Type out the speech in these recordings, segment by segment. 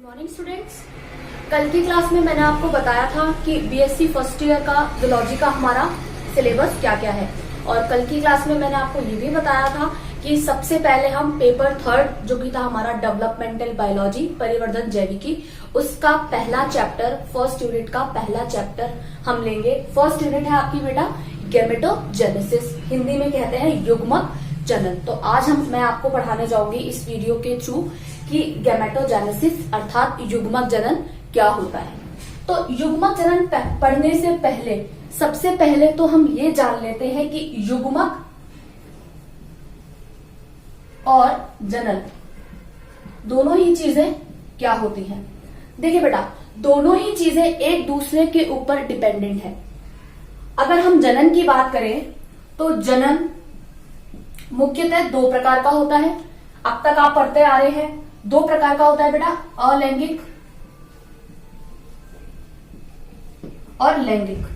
Morning students, कल की class में मैंने आपको बताया था कि बीएससी फर्स्ट ईयर का जूलॉजी का हमारा सिलेबस क्या क्या है। और कल की क्लास में मैंने आपको ये भी बताया था कि सबसे पहले हम पेपर थर्ड जो कि था हमारा डेवलपमेंटल बायोलॉजी परिवर्धन जैविकी, उसका पहला चैप्टर फर्स्ट यूनिट का पहला चैप्टर हम लेंगे। फर्स्ट यूनिट है आपकी बेटा गैमेटोजेनेसिस, हिंदी में कहते हैं युग्मक जनन। तो आज मैं आपको पढ़ाने जाऊंगी इस वीडियो के थ्रू कि गैमेटोजेनेसिस अर्थात युग्मक जनन क्या होता है। तो युग्मक जनन पढ़ने से पहले सबसे पहले तो हम ये जान लेते हैं कि युग्मक और जनन दोनों ही चीजें क्या होती हैं। देखिए बेटा, दोनों ही चीजें एक दूसरे के ऊपर डिपेंडेंट है। अगर हम जनन की बात करें तो जनन मुख्यतः दो प्रकार का होता है। अब तक आप पढ़ते आ रहे हैं, दो प्रकार का होता है बेटा, अलैंगिक और लैंगिक।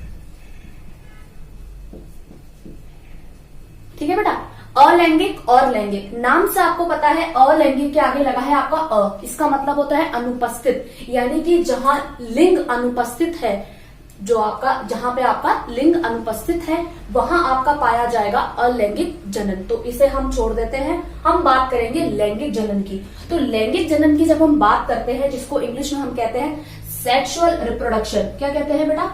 ठीक है बेटा, अलैंगिक और लैंगिक। नाम से आपको पता है अलैंगिक के आगे लगा है आपका अ, इसका मतलब होता है अनुपस्थित, यानी कि जहां लिंग अनुपस्थित है, जो आपका जहां पे आपका लिंग अनुपस्थित है वहां आपका पाया जाएगा अलैंगिक जनन। तो इसे हम छोड़ देते हैं, हम बात करेंगे लैंगिक जनन की। तो लैंगिक जनन की जब हम बात करते हैं, जिसको इंग्लिश में हम कहते हैं सेक्सुअल रिप्रोडक्शन, क्या कहते हैं बेटा?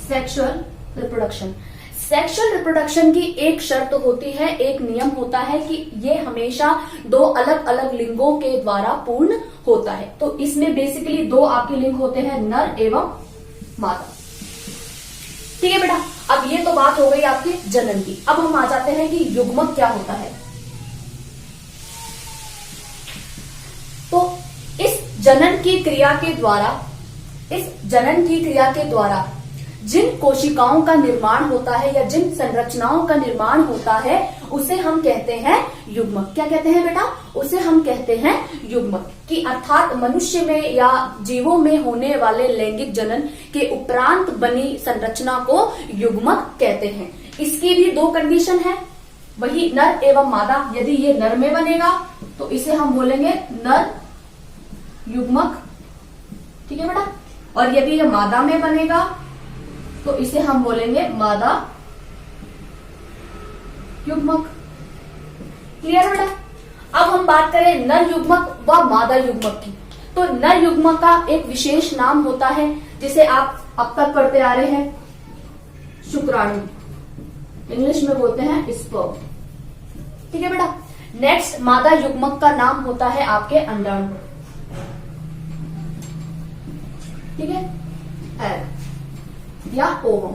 Sexual reproduction. सेक्सुअल रिप्रोडक्शन की एक शर्त होती है, एक नियम होता है कि ये हमेशा दो अलग अलग लिंगों के द्वारा पूर्ण होता है। तो इसमें बेसिकली दो आपके लिंग होते हैं, नर एवं मादा। ठीक है बेटा, अब ये तो बात हो गई आपके जनन की। अब हम आ जाते हैं कि युग्मक क्या होता है। तो इस जनन की क्रिया के द्वारा जिन कोशिकाओं का निर्माण होता है या जिन संरचनाओं का निर्माण होता है उसे हम कहते हैं युग्मक। क्या कहते हैं बेटा? उसे हम कहते हैं युग्मक। कि अर्थात मनुष्य में या जीवों में होने वाले लैंगिक जनन के उपरांत बनी संरचना को युग्मक कहते हैं। इसकी भी दो कंडीशन है, वही नर एवं मादा। यदि ये नर में बनेगा तो इसे हम बोलेंगे नर युग्मक। ठीक है बेटा, और यदि ये मादा में बनेगा तो इसे हम बोलेंगे मादा युग्मक। क्लियर बेटा? अब हम बात करें नर युग्मक व मादा युग्मक की। तो नर युग्मक का एक विशेष नाम होता है जिसे आप अब तक पढ़ते आ रहे हैं, शुक्राणु, इंग्लिश में बोलते हैं स्पर्म। ठीक है बेटा। नेक्स्ट मादा युग्मक का नाम होता है आपके अंडाणु। ठीक है, एग या ओवम,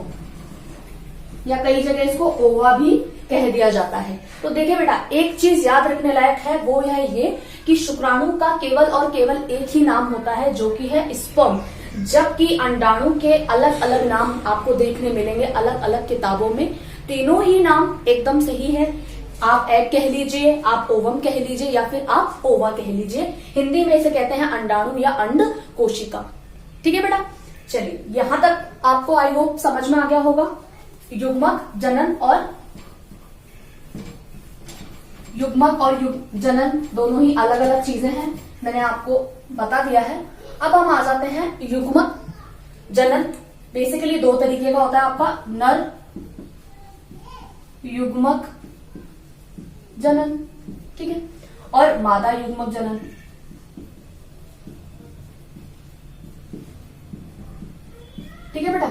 या कई जगह इसको ओवा भी कह दिया जाता है। तो देखिए बेटा, एक चीज याद रखने लायक है, वो है ये कि शुक्राणु का केवल और केवल एक ही नाम होता है जो कि है स्पर्म, जबकि अंडाणु के अलग अलग नाम आपको देखने मिलेंगे अलग अलग किताबों में। तीनों ही नाम एकदम सही है। आप एग कह लीजिए, आप ओवम कह लीजिए, या फिर आप ओवा कह लीजिए। हिंदी में इसे कहते हैं अंडाणु या अंड कोशिका। ठीक है बेटा, चलिए यहां तक आपको आई होप समझ में आ गया होगा। युग्मक जनन और जनन दोनों ही अलग अलग चीजें हैं, मैंने आपको बता दिया है। अब हम आ जाते हैं युग्मक जनन। बेसिकली दो तरीके का होता है आपका, नर युग्मक जनन, ठीक है, और मादा युग्मक जनन। ठीक है बेटा,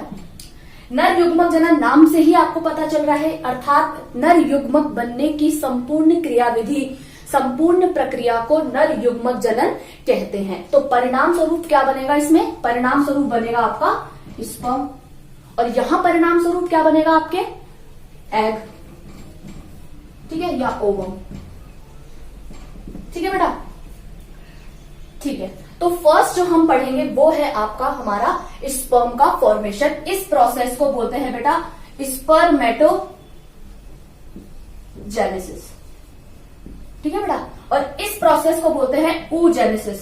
नर युग्मक जनन नाम से ही आपको पता चल रहा है, अर्थात नर युग्मक बनने की संपूर्ण क्रियाविधि, संपूर्ण प्रक्रिया को नर युग्मक जनन कहते हैं। तो परिणाम स्वरूप क्या बनेगा? इसमें परिणाम स्वरूप बनेगा आपका स्पर्म, और यहां परिणाम स्वरूप क्या बनेगा? आपके एग। ठीक है, या ओवम। ठीक है बेटा, ठीक है। तो फर्स्ट जो हम पढ़ेंगे वो है आपका हमारा स्पर्म का फॉर्मेशन। इस प्रोसेस को बोलते हैं बेटा स्पर्मेटोजेनेसिस। ठीक है बेटा, और इस प्रोसेस को बोलते हैं oogenesis।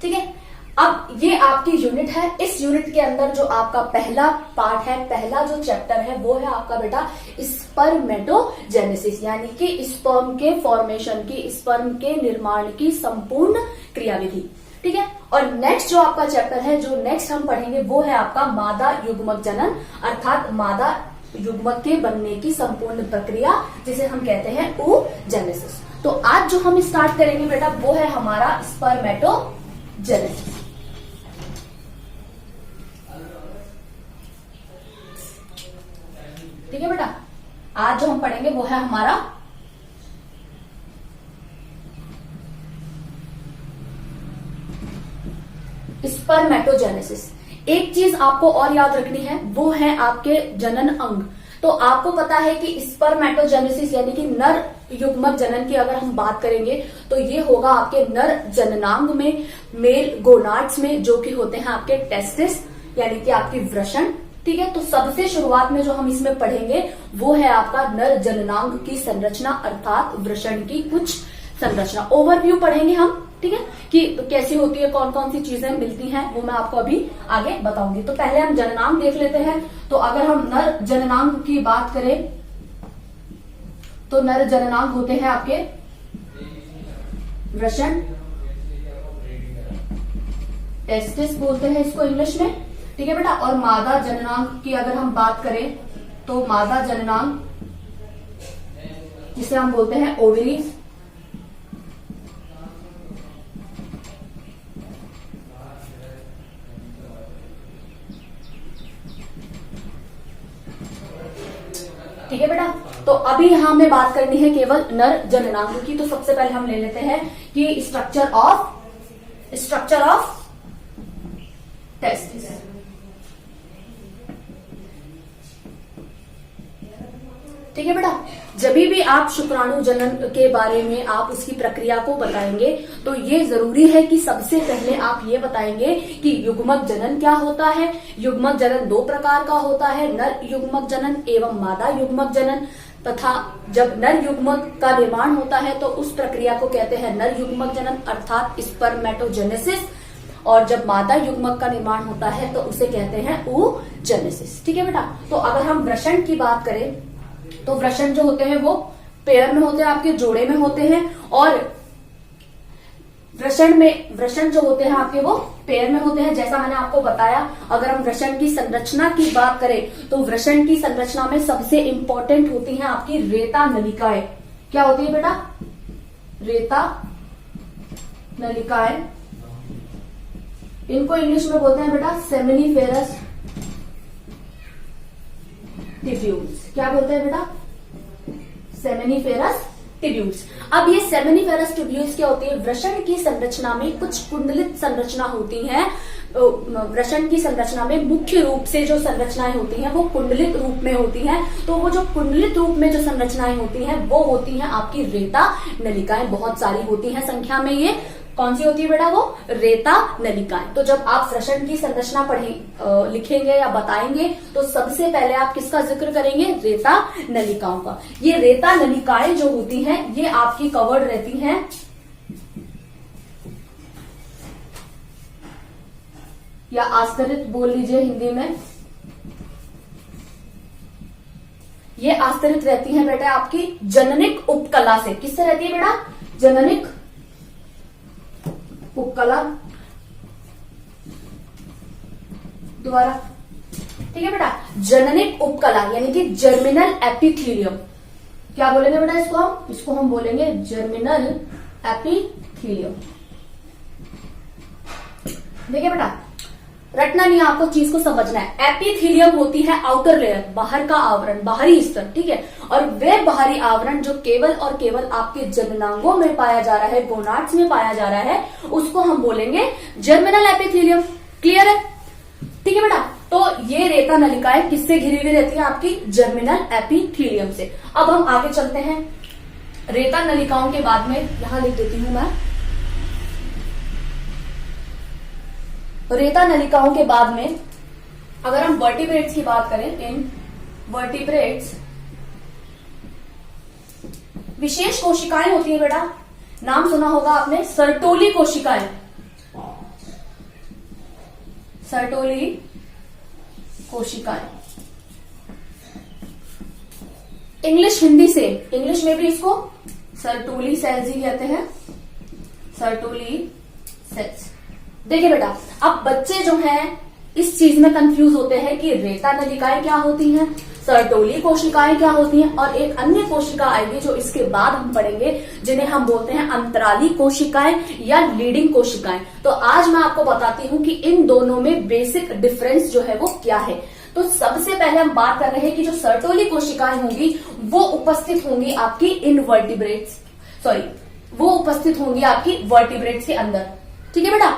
ठीक है, अब ये आपकी यूनिट है। इस यूनिट के अंदर जो आपका पहला पार्ट है, पहला जो चैप्टर है वो है आपका बेटा स्पर्मेटोजेनेसिस, यानी कि स्पर्म के फॉर्मेशन की, स्पर्म के निर्माण की संपूर्ण क्रियाविधि। ठीक है। और नेक्स्ट जो आपका चैप्टर है, जो नेक्स्ट हम पढ़ेंगे वो है आपका मादा युग्मक जनन, अर्थात मादा युग्मक के बनने की संपूर्ण प्रक्रिया, जिसे हम कहते हैं oogenesis। तो आज जो हम स्टार्ट करेंगे बेटा वो है हमारा स्पर्मेटोजेनेसिस। ठीक है बेटा, आज जो हम पढ़ेंगे वो है हमारा स्पर्मेटोजेनेसिस। एक चीज आपको और याद रखनी है, वो है आपके जनन अंग। तो आपको पता है कि स्पर्मेटोजेनेसिस यानी कि नर युग्मक जनन की अगर हम बात करेंगे तो ये होगा आपके नर जननांग में, मेल गोनाड्स में, जो कि होते हैं आपके टेस्टिस यानी कि आपकी वृषण। ठीक है। तो सबसे शुरुआत में जो हम इसमें पढ़ेंगे वो है आपका नर जननांग की संरचना, अर्थात वृषण की कुछ संरचना। ओवरव्यू पढ़ेंगे हम, ठीक है, कि कैसी होती है, कौन कौन सी चीजें मिलती हैं, वो मैं आपको अभी आगे बताऊंगी। तो पहले हम जननांग देख लेते हैं। तो अगर हम नर जननांग की बात करें तो नर जननांग होते हैं आपके वृषण, टेस्टिस बोलते हैं इसको इंग्लिश में। ठीक है बेटा। और मादा जननांग की अगर हम बात करें तो मादा जननांग, जिसे हम बोलते हैं ओवरीज। ठीक है बेटा। तो अभी यहां हमें बात करनी है केवल नर जननांग की। तो सबसे पहले हम ले लेते हैं कि स्ट्रक्चर ऑफ टेस्टिस। ठीक है बेटा। जब भी आप शुक्राणु जनन के बारे में आप उसकी प्रक्रिया को बताएंगे तो ये जरूरी है कि सबसे पहले आप ये बताएंगे कि युग्मक जनन क्या होता है। युग्मक जनन दो प्रकार का होता है, नर युग्मक जनन एवं मादा युग्मक जनन। तथा जब नर युग्मक का निर्माण होता है तो उस प्रक्रिया को कहते हैं नर युग्मक जनन, अर्थात स्पर्मेटोजेनेसिस। और जब मादा युग्मक का निर्माण होता है तो उसे कहते हैं oogenesis। ठीक है बेटा। तो अगर हम वृषण की बात करें तो वृषण जो होते हैं वो पेयर में होते हैं, आपके जोड़े में होते हैं। और वृषण जो होते हैं आपके वो पेयर में होते हैं। जैसा मैंने आपको बताया, अगर हम वृषण की संरचना की बात करें तो वृषण की संरचना में सबसे इंपॉर्टेंट होती हैं आपकी रेता नलिकाएं। क्या होती है बेटा? रेता नलिकाएं। इनको इंग्लिश में बोलते हैं बेटा सेमिनिफेरस ट्यूब्यूल्स। क्या बोलते हैं बेटा? Seminiferous tubules. अब ये सेमिनिफेरस ट्यूब्यूल्स क्या होती है? वृषण की संरचना में कुछ कुंडलित संरचना होती है। वृषण की संरचना में मुख्य रूप से जो संरचनाएं होती हैं वो कुंडलित रूप में होती हैं। तो वो जो कुंडलित रूप में जो संरचनाएं होती हैं वो होती हैं आपकी रेता नलिकाएं। बहुत सारी होती हैं संख्या में। ये कौन सी होती है बेटा? वो रेता नलिकाएं। तो जब आप वृषण की संरचना लिखेंगे या बताएंगे तो सबसे पहले आप किसका जिक्र करेंगे? रेता नलिकाओं का। ये रेता नलिकाएं जो होती हैं ये आपकी कवर्ड रहती हैं या आस्तरित बोल लीजिए हिंदी में। ये आस्तरित रहती हैं बेटा आपकी जननिक उपकला से। किससे रहती है बेटा? जननिक उपकला द्वारा। ठीक है बेटा। जननिक उपकला यानी कि जर्मिनल एपिथेलियम। क्या बोलेंगे बेटा इसको? इसको हम बोलेंगे जर्मिनल एपिथेलियम। देखिए बेटा, रटना नहीं, आपको चीज को समझना है। एपिथेलियम होती है आउटर लेयर, बाहर का आवरण, बाहरी स्तर। ठीक है। और वे बाहरी आवरण जो केवल और केवल आपके जननांगों में पाया जा रहा है, गोनाड्स में पाया जा रहा है, उसको हम बोलेंगे जर्मिनल एपिथेलियम। क्लियर है? ठीक है बेटा। तो ये रेता नलिकाएं किससे घिरी हुई रहती है? आपकी जर्मिनल एपिथेलियम से। अब हम आगे चलते हैं। रेता नलिकाओं के बाद में यहां लिख देती हूं मैं, रेता नलिकाओं के बाद में अगर हम वर्टिब्रेट्स की बात करें, इन वर्टिब्रेट्स विशेष कोशिकाएं होती है बेटा। नाम सुना होगा आपने, सर्टोली कोशिकाएं। सर्टोली कोशिकाएं। इंग्लिश हिंदी से, इंग्लिश में भी इसको सर्टोली सेल्स ही कहते हैं, सर्टोली सेल्स। देखिए बेटा, अब बच्चे जो हैं इस चीज में कंफ्यूज होते हैं कि रेता नलिकाएं क्या होती हैं, सर्टोली कोशिकाएं क्या होती हैं, और एक अन्य कोशिका आएगी जो इसके बाद हम पढ़ेंगे, जिन्हें हम बोलते हैं अंतराली कोशिकाएं या लीडिंग कोशिकाएं। तो आज मैं आपको बताती हूं कि इन दोनों में बेसिक डिफरेंस जो है वो क्या है। तो सबसे पहले हम बात कर रहे हैं कि जो सर्टोली कोशिकाएं होंगी वो उपस्थित होंगी आपकी इनवर्टिब्रेट्स, वो उपस्थित होंगी आपकी वर्टिब्रेट्स के अंदर। ठीक है बेटा,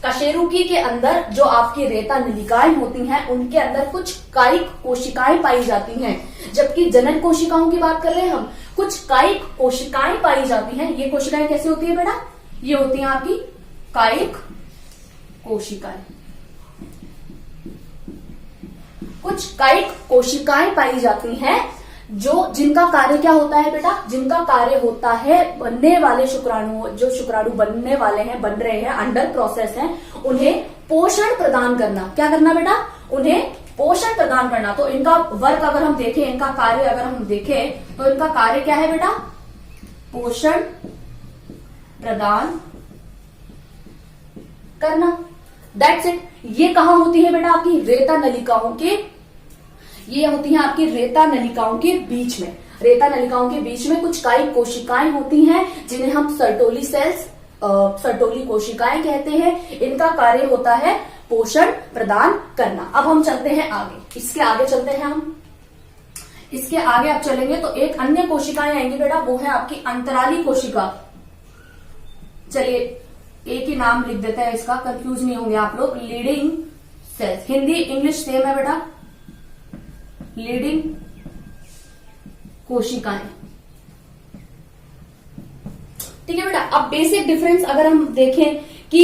कशेरुकी के अंदर जो आपकी रेता नलिकाएं होती हैं उनके अंदर कुछ कायिक कोशिकाएं पाई जाती हैं, जबकि जनन कोशिकाओं की बात कर रहे हैं हम, कुछ कायिक कोशिकाएं पाई जाती हैं। ये कोशिकाएं कैसे होती है बेटा, ये होती हैं आपकी कायिक कोशिकाएं। कुछ कायिक कोशिकाएं पाई जाती हैं जो जिनका कार्य क्या होता है बेटा, जिनका कार्य होता है बनने वाले शुक्राणु, जो शुक्राणु बनने वाले हैं, बन रहे हैं, अंडर प्रोसेस हैं, उन्हें पोषण प्रदान करना। क्या करना बेटा, उन्हें पोषण प्रदान करना। तो इनका वर्क अगर हम देखें, इनका कार्य अगर हम देखें तो इनका कार्य क्या है बेटा, पोषण प्रदान करना। That's it. ये कहां होती है बेटा, आपकी रेता नलिकाओं के, ये होती हैं आपकी रेता नलिकाओं के बीच में। रेता नलिकाओं के बीच में कुछ कायिक कोशिकाएं होती हैं जिन्हें हम सर्टोली सेल्स, सर्टोली कोशिकाएं कहते हैं। इनका कार्य होता है पोषण प्रदान करना। अब हम चलते हैं आगे, इसके आगे चलते हैं हम। इसके आगे आप चलेंगे तो एक अन्य कोशिकाएं आएंगी बेटा, वो है आपकी अंतराली कोशिका। चलिए एक ही नाम लिख देते हैं इसका, कंफ्यूज नहीं होंगे आप लोग। Leading sales, Hindi English same है बेटा, लीडिंग कोशिकाएं। ठीक है बेटा, अब बेसिक डिफरेंस अगर हम देखें कि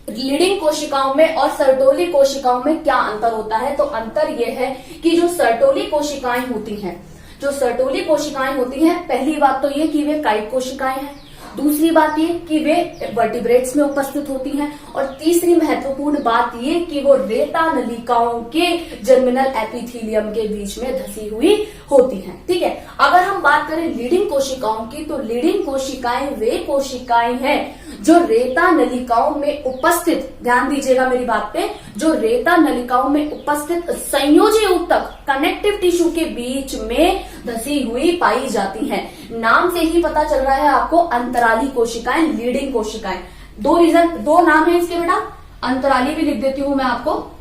लीडिंग कोशिकाओं में और सर्टोली कोशिकाओं में क्या अंतर होता है, तो अंतर यह है कि जो सर्टोली कोशिकाएं होती हैं, जो सर्टोली कोशिकाएं होती हैं, पहली बात तो ये कि वे कायिक कोशिकाएं हैं, दूसरी बात ये कि वे वर्टिब्रेट्स में उपस्थित होती हैं, और तीसरी महत्वपूर्ण बात ये कि वो रेता नलिकाओं के जर्मिनल एपिथेलियम के बीच में धसी हुई होती हैं। ठीक है, अगर हम बात करें लीडिंग कोशिकाओं की, तो लीडिंग कोशिकाएं वे कोशिकाएं हैं जो रेता नलिकाओं में उपस्थित, ध्यान दीजिएगा मेरी बात पे, जो रेता नलिकाओं में उपस्थित संयोजी ऊतक, कनेक्टिव टिश्यू के बीच में धसी हुई पाई जाती हैं। नाम से ही पता चल रहा है आपको, अंतराली कोशिकाएं, लीडिंग कोशिकाएं। दो नाम है इसके बेटा, अंतराली भी लिख देती हूं मैं आपको।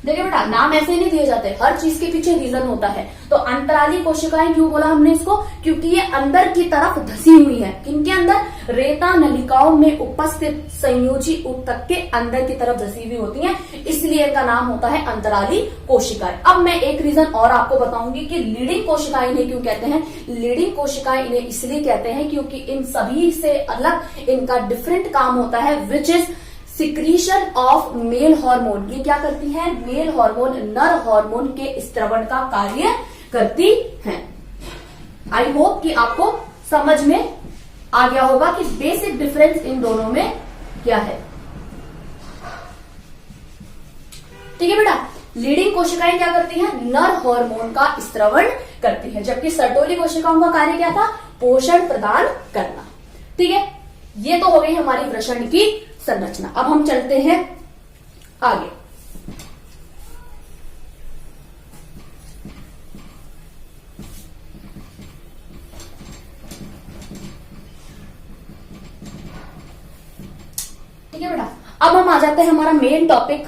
देखिए बेटा, नाम ऐसे ही नहीं दिए जाते, हर चीज के पीछे रीजन होता है। तो अंतराली कोशिकाएं क्यों बोला हमने इसको, क्योंकि ये अंदर की तरफ धसी हुई है। किनके अंदर, रेता नलिकाओं में उपस्थित संयोजी ऊतक के अंदर की तरफ धसी हुई होती हैं, इसलिए इनका नाम होता है अंतराली कोशिकाएं। अब मैं एक रीजन और आपको बताऊंगी कि लीडिंग कोशिकाएं इन्हें क्यों कहते हैं। लीडिंग कोशिकाएं इन्हें इसलिए कहते हैं क्योंकि इन सभी से अलग इनका डिफरेंट काम होता है, which is secretion of male hormone. ये क्या करती है, मेल हार्मोन, नर हार्मोन के स्त्रवण का कार्य करती हैं। आई होप कि आपको समझ में आ गया होगा कि बेसिक डिफरेंस इन दोनों में क्या है। ठीक है बेटा, लीडिंग कोशिकाएं क्या करती हैं, नर हार्मोन का स्त्रवण करती हैं, जबकि सर्टोली कोशिकाओं का कार्य क्या था, पोषण प्रदान करना। ठीक है, ये तो हो गई हमारी वृषण की संरचना। अब हम चलते हैं आगे। ठीक है बेटा, अब हम आ जाते हैं हमारा मेन टॉपिक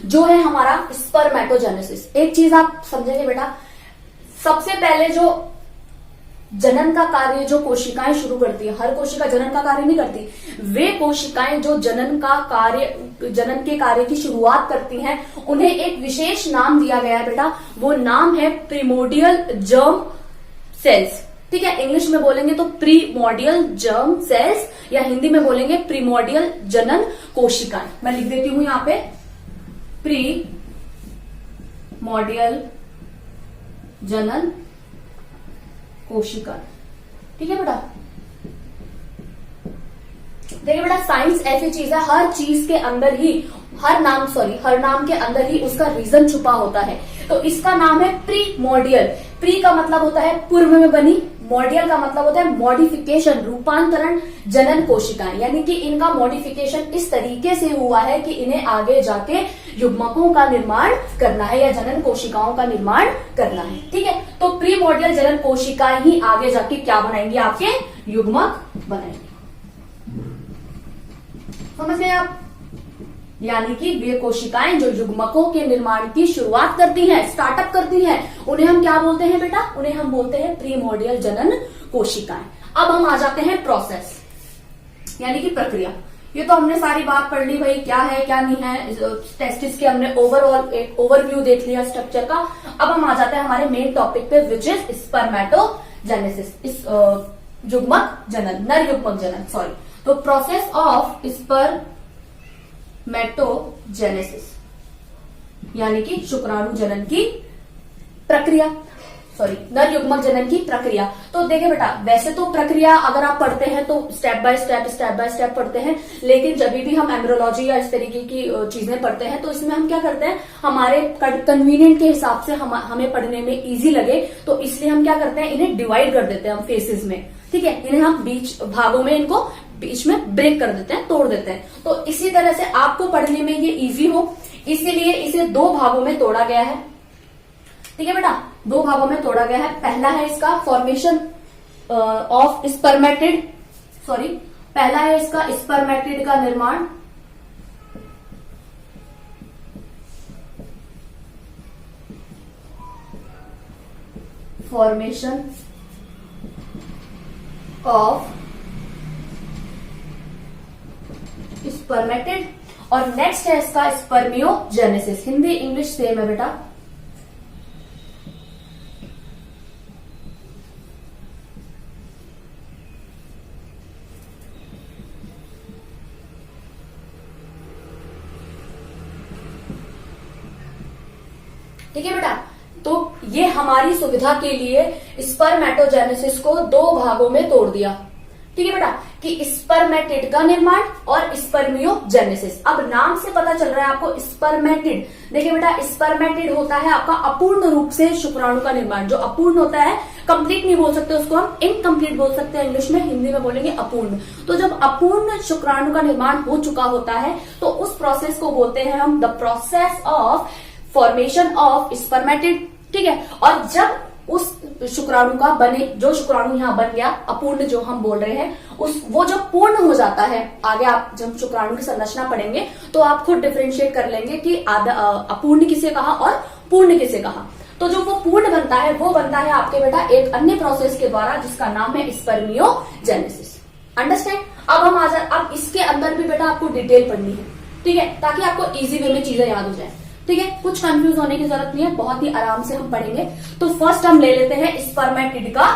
जो है हमारा स्पर्मेटोजेनेसिस। एक चीज आप समझेंगे बेटा, सबसे पहले जो जनन का कार्य जो कोशिकाएं शुरू करती है, हर कोशिका जनन का कार्य नहीं करती, वे कोशिकाएं जो जनन के कार्य की शुरुआत करती हैं, उन्हें एक विशेष नाम दिया गया है बेटा। वो नाम है प्रीमोडियल जर्म सेल्स। ठीक है, इंग्लिश में बोलेंगे तो प्रीमोडियल जर्म सेल्स, या हिंदी में बोलेंगे प्रीमोडियल जनन कोशिकाएं। मैं लिख देती हूं यहां पे, प्रीमोडियल जनन कोशिका। ठीक है बेटा, देखिए बेटा, साइंस ऐसी चीज है, हर चीज के अंदर ही, हर नाम के अंदर ही उसका रीजन छुपा होता है। तो इसका नाम है प्रीमोर्डियल। प्री का मतलब होता है पूर्व में बनी, मोर्डियल का मतलब होता है मॉडिफिकेशन, रूपांतरण जनन कोशिकाएं, यानी कि इनका मॉडिफिकेशन इस तरीके से हुआ है कि इन्हें आगे जाके युग्मकों का निर्माण करना है या जनन कोशिकाओं का निर्माण करना है। ठीक है, तो प्रीमोर्डियल जनन कोशिकाएं ही आगे जाके क्या बनाएंगे, आपके युग्मक बनाएंगे। समझ गए आप? यानी कि वे कोशिकाएं जो युग्मकों के निर्माण की शुरुआत करती हैं, स्टार्टअप करती हैं, उन्हें हम क्या बोलते हैं बेटा? उन्हें हम बोलते हैं प्रीमोर्डियल जनन कोशिकाएं। अब हम आ जाते हैं प्रोसेस, यानी कि प्रक्रिया। ये तो हमने सारी बात पढ़ ली भाई, क्या है क्या नहीं है, टेस्टिस के हमने ओवरऑल एक ओवरव्यू देख लिया स्ट्रक्चर का। अब हम आ जाते हैं हमारे मेन टॉपिक पे, विच इज स्पर्मेटोजेनेसिस, इस युग्मक जनन, नर युग्मक जनन, सॉरी। तो प्रोसेस ऑफ स्पर्मेटोजेनेसिस यानी कि शुक्राणु जनन की प्रक्रिया, सॉरी नर युग्मक जनन की प्रक्रिया। तो देखिए बेटा, वैसे तो प्रक्रिया अगर आप पढ़ते हैं तो स्टेप बाय स्टेप पढ़ते हैं, लेकिन जब भी हम एम्ब्रियोलॉजी या इस तरीके की चीजें पढ़ते हैं तो इसमें हम क्या करते हैं, हमारे कन्वीनियंट के हिसाब से हमें पढ़ने में इजी लगे, तो इसलिए हम क्या करते हैं, इन्हें डिवाइड कर देते हैं हम फेसेस में। ठीक है, इन्हें हम बीच भागों में, इनको बीच में ब्रेक कर देते हैं, तोड़ देते हैं। तो इसी तरह से आपको पढ़ने में ये इजी हो, इसीलिए इसे दो भागों में तोड़ा गया है। ठीक है बेटा, दो भागों में तोड़ा गया है। पहला है इसका फॉर्मेशन ऑफ स्पर्मेटिड, पहला है इसका स्पर्मेटिड का निर्माण, फॉर्मेशन ऑफ स्पर्मेटिड, और नेक्स्ट है इसका स्पर्मियोजेनेसिस। हिंदी इंग्लिश सेम है बेटा। ठीक है बेटा, तो ये हमारी सुविधा के लिए स्पर्मेटोजेनेसिस को दो भागों में तोड़ दिया। ठीक है बेटा, कि स्पर्मेटिड का निर्माण और स्पर्मियोजेनेसिस। अब नाम से पता चल रहा है आपको स्पर्मेटिड। देखिए बेटा, स्पर्मेटिड होता है आपका अपूर्ण रूप से शुक्राणु का निर्माण। जो अपूर्ण होता है, कंप्लीट नहीं बोल सकते उसको, हम इनकम्प्लीट बोल सकते हैं इंग्लिश में, हिंदी में बोलेंगे अपूर्ण। तो जब अपूर्ण शुक्राणु का निर्माण हो चुका होता है तो उस प्रोसेस को बोलते हैं हम the process of formation of spermatid. ठीक है, और जब उस शुक्राणु का बने, जो शुक्राणु यहाँ बन गया अपूर्ण जो हम बोल रहे हैं, वो जब पूर्ण हो जाता है, आगे आप जब शुक्राणु की संरचना पढ़ेंगे तो आप खुद डिफरेंशिएट कर लेंगे कि अपूर्ण किसे कहा और पूर्ण किसे कहा। तो जो वो पूर्ण बनता है वो बनता है आपके बेटा एक अन्य प्रोसेस के द्वारा जिसका नाम है स्पर्मियोजेनेसिस। अंडरस्टैंड? अब इसके अंदर भी बेटा आपको डिटेल पढ़नी है, ठीक है, ताकि आपको इजी वे में चीजें याद हो जाए। ठीक है, कुछ कंफ्यूज होने की जरूरत नहीं है, बहुत ही आराम से हम पढ़ेंगे। तो फर्स्ट हम ले लेते हैं स्पर्मेटिड का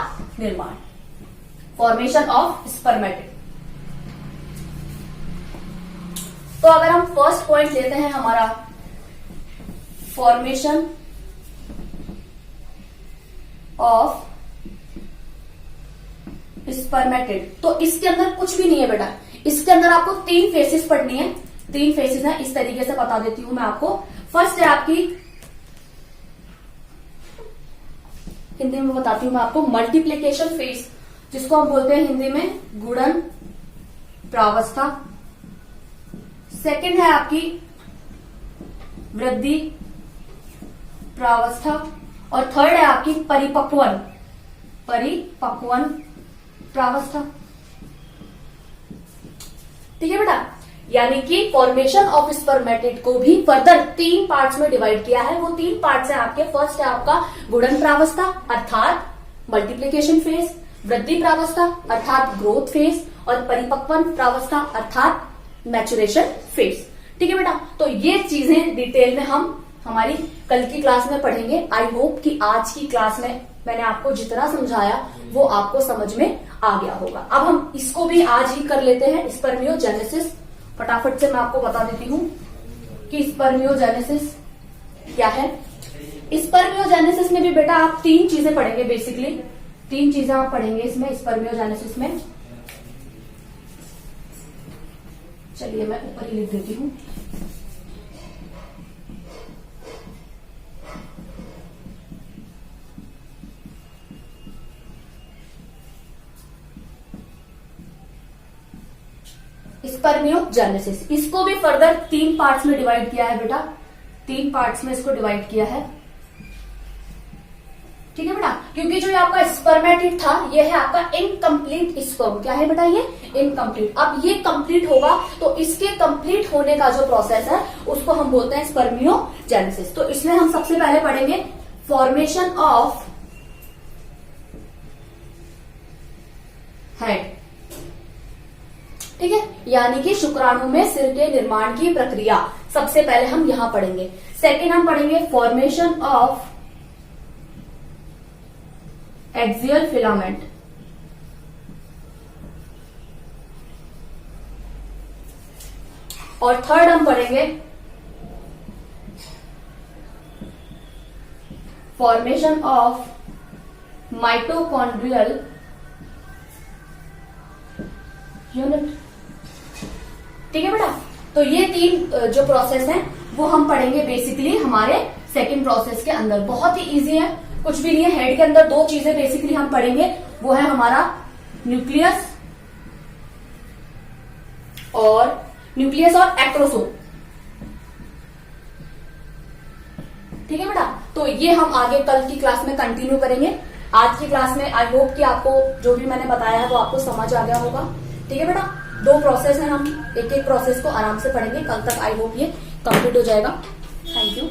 निर्माण, फॉर्मेशन ऑफ स्पर्मेटिड। तो अगर हम फर्स्ट पॉइंट लेते हैं हमारा फॉर्मेशन ऑफ स्पर्मेटिड, तो इसके अंदर कुछ भी नहीं है बेटा। इसके अंदर आपको तीन फेसेस पढ़नी है, तीन फेसेस हैं, इस तरीके से बता देती हूं मैं आपको। फर्स्ट है आपकी, हिंदी में बताती हूं मैं आपको, मल्टीप्लिकेशन फेज, जिसको हम बोलते हैं हिंदी में गुणन प्रावस्था। सेकंड है आपकी वृद्धि प्रावस्था, और थर्ड है आपकी परिपक्वन प्रावस्था। ठीक है बेटा, यानी कि फॉर्मेशन ऑफ स्पर्मेटिड को भी फर्दर तीन पार्ट्स में डिवाइड किया है। वो तीन पार्ट्स है आपके, फर्स्ट है आपका गुणन प्रावस्था अर्थात मल्टीप्लिकेशन फेज, वृद्धि प्रावस्था अर्थात ग्रोथ फेज, और परिपक्वन प्रावस्था अर्थात मैचुरेशन फेज। ठीक है बेटा, तो ये चीजें डिटेल में हम हमारी कल की क्लास में पढ़ेंगे। आई होप कि आज की क्लास में मैंने आपको जितना समझाया वो आपको समझ में आ गया होगा। अब हम इसको भी आज ही कर लेते हैं, स्पर्मियोजेनेसिस। फटाफट से मैं आपको बता देती हूं कि स्पर्मियोजेनेसिस क्या है। स्पर्मियोजेनेसिस में भी बेटा आप तीन चीजें पढ़ेंगे, बेसिकली तीन चीजें आप पढ़ेंगे इसमें स्पर्मियोजेनेसिस में। चलिए मैं ऊपर ही लिख देती हूँ। स्पर्मियोजेनेसिस, इसको भी फर्दर 3 पार्ट्स में डिवाइड किया है बेटा, 3 पार्ट्स में इसको डिवाइड किया है। ठीक है बेटा, क्योंकि जो ये आपका स्पर्मेटिड था ये है आपका इनकम्प्लीट स्पर्म। क्या है बेटा ये? इनकम्प्लीट। अब ये कंप्लीट होगा तो इसके कंप्लीट होने का जो प्रोसेस है उसको हम बोलते हैं स्पर्मियोजेनेसिस। तो इसमें हम सबसे पहले पढ़ेंगे फॉर्मेशन ऑफ हेड। ठीक है, यानी कि शुक्राणु में सिर के निर्माण की प्रक्रिया सबसे पहले हम यहां पढ़ेंगे। सेकेंड हम पढ़ेंगे फॉर्मेशन ऑफ एक्सियल फिलामेंट। और थर्ड हम पढ़ेंगे फॉर्मेशन ऑफ माइटोकॉन्ड्रियल यूनिट। ठीक है बेटा, तो ये 3 जो प्रोसेस हैं वो हम पढ़ेंगे बेसिकली हमारे सेकेंड प्रोसेस के अंदर। बहुत ही इजी है, कुछ भी नहीं है। हेड के अंदर 2 चीजें बेसिकली हम पढ़ेंगे, वो है हमारा न्यूक्लियस और एक्रोसोम। ठीक है बेटा, तो ये हम आगे कल की क्लास में कंटिन्यू करेंगे। आज की क्लास में आई होप कि आपको जो भी मैंने बताया है वो आपको समझ आ गया होगा। ठीक है बेटा, 2 प्रोसेस हैं, हम एक एक प्रोसेस को आराम से पढ़ेंगे। कल तक आई होप ये कंप्लीट हो जाएगा। Thank you.